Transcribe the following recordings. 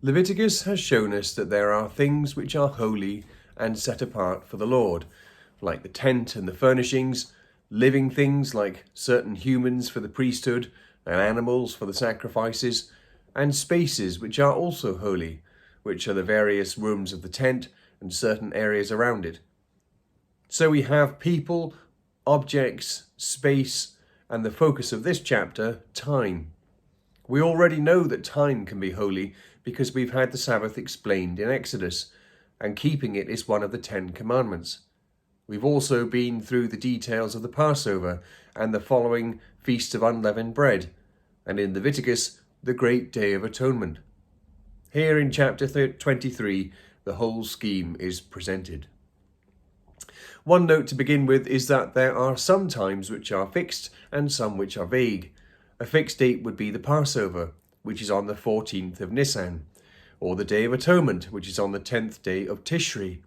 Leviticus has shown us that there are things which are holy and set apart for the Lord, like the tent and the furnishings, living things like certain humans for the priesthood and animals for the sacrifices, and spaces which are also holy, which are the various rooms of the tent and certain areas around it. So we have people, objects, space, and the focus of this chapter, time. We already know that time can be holy because we've had the Sabbath explained in Exodus, and keeping it is one of the 10 commandments. We've also been through the details of the Passover and the following Feast of Unleavened Bread, and in Leviticus, the Great Day of Atonement. Here in chapter 23, the whole scheme is presented. One note to begin with is that there are some times which are fixed and some which are vague. A fixed date would be the Passover, which is on the 14th of Nisan, or the Day of Atonement, which is on the 10th day of Tishri.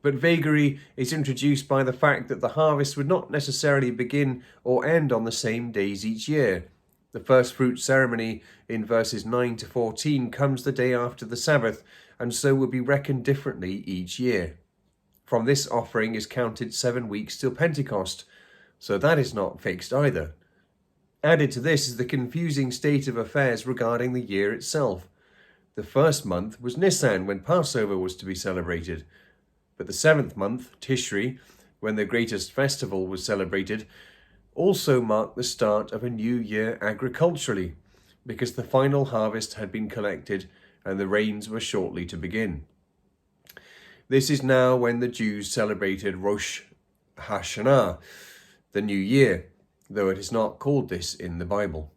But vagary is introduced by the fact that the harvest would not necessarily begin or end on the same days each year. The first fruit ceremony in verses 9 to 14 comes the day after the Sabbath, and so will be reckoned differently each year. From this offering is counted 7 weeks till Pentecost, so that is not fixed either. Added to this is the confusing state of affairs regarding the year itself. The first month was Nisan, when Passover was to be celebrated. But the 7th month, Tishri, when the greatest festival was celebrated, also marked the start of a new year agriculturally, because the final harvest had been collected and the rains were shortly to begin. This is now when the Jews celebrated Rosh Hashanah, the new year, though it is not called this in the Bible.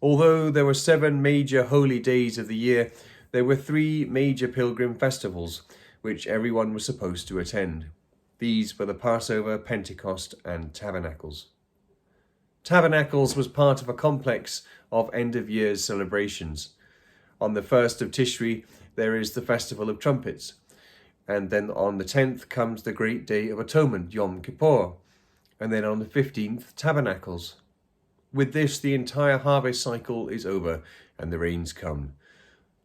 Although there were 7 major holy days of the year, there were 3 major pilgrim festivals, which everyone was supposed to attend. These were the Passover, Pentecost, and Tabernacles. Tabernacles was part of a complex of end-of-year celebrations. On the 1st of Tishri, there is the Festival of Trumpets, and then on the 10th comes the Great Day of Atonement, Yom Kippur, and then on the 15th, Tabernacles. With this, the entire harvest cycle is over, and the rains come.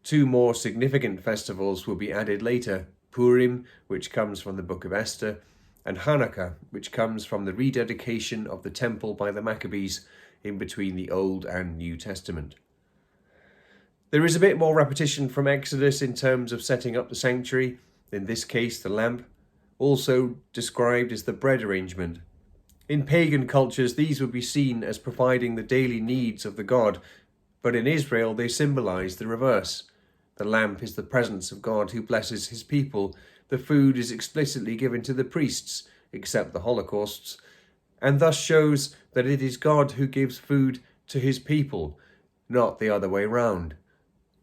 2 more significant festivals will be added later, Purim, which comes from the book of Esther, and Hanukkah, which comes from the rededication of the temple by the Maccabees in between the Old and New Testament. There is a bit more repetition from Exodus in terms of setting up the sanctuary, in this case the lamp, also described as the bread arrangement. In pagan cultures, these would be seen as providing the daily needs of the god, but in Israel they symbolize the reverse. The lamp is the presence of God who blesses his people. The food is explicitly given to the priests, except the holocausts, and thus shows that it is God who gives food to his people, not the other way round.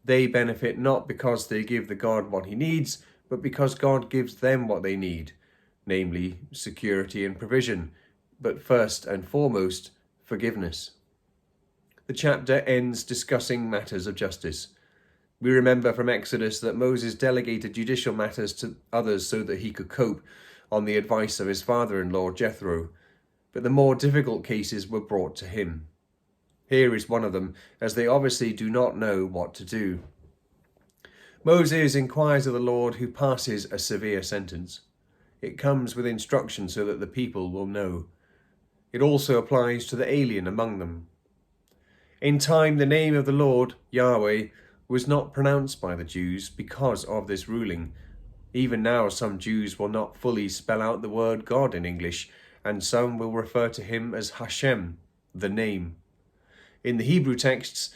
They benefit not because they give the God what he needs, but because God gives them what they need, namely security and provision, but first and foremost, forgiveness. The chapter ends discussing matters of justice. We remember from Exodus that Moses delegated judicial matters to others so that he could cope, on the advice of his father-in-law Jethro, but the more difficult cases were brought to him. Here is one of them, as they obviously do not know what to do. Moses inquires of the Lord, who passes a severe sentence. It comes with instruction so that the people will know. It also applies to the alien among them. In time, the name of the Lord, Yahweh, was not pronounced by the Jews because of this ruling. Even now, some Jews will not fully spell out the word God in English, and some will refer to him as Hashem, the name. In the Hebrew texts,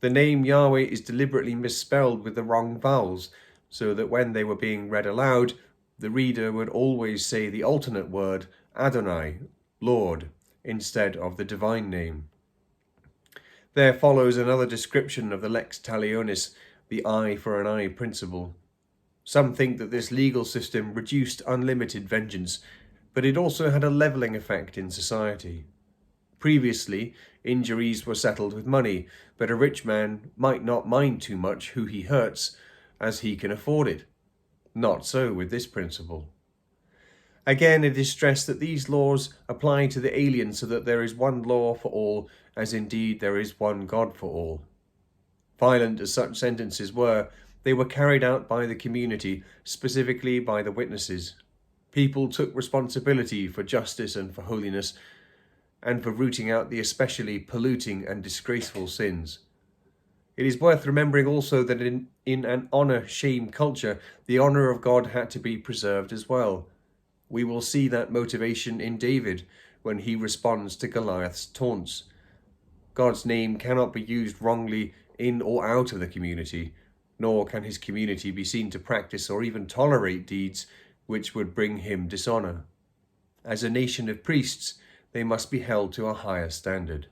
the name Yahweh is deliberately misspelled with the wrong vowels, so that when they were being read aloud, the reader would always say the alternate word Adonai, Lord, instead of the divine name. There follows another description of the lex talionis, the eye for an eye principle. Some think that this legal system reduced unlimited vengeance, but it also had a levelling effect in society. Previously, injuries were settled with money, but a rich man might not mind too much who he hurts, as he can afford it. Not so with this principle. Again, it is stressed that these laws apply to the alien so that there is one law for all, as indeed there is one God for all. Violent as such sentences were, they were carried out by the community, specifically by the witnesses. People took responsibility for justice and for holiness, and for rooting out the especially polluting and disgraceful sins. It is worth remembering also that in an honor-shame culture, the honor of God had to be preserved as well. We will see that motivation in David when he responds to Goliath's taunts. God's name cannot be used wrongly in or out of the community, nor can his community be seen to practice or even tolerate deeds which would bring him dishonor. As a nation of priests, they must be held to a higher standard.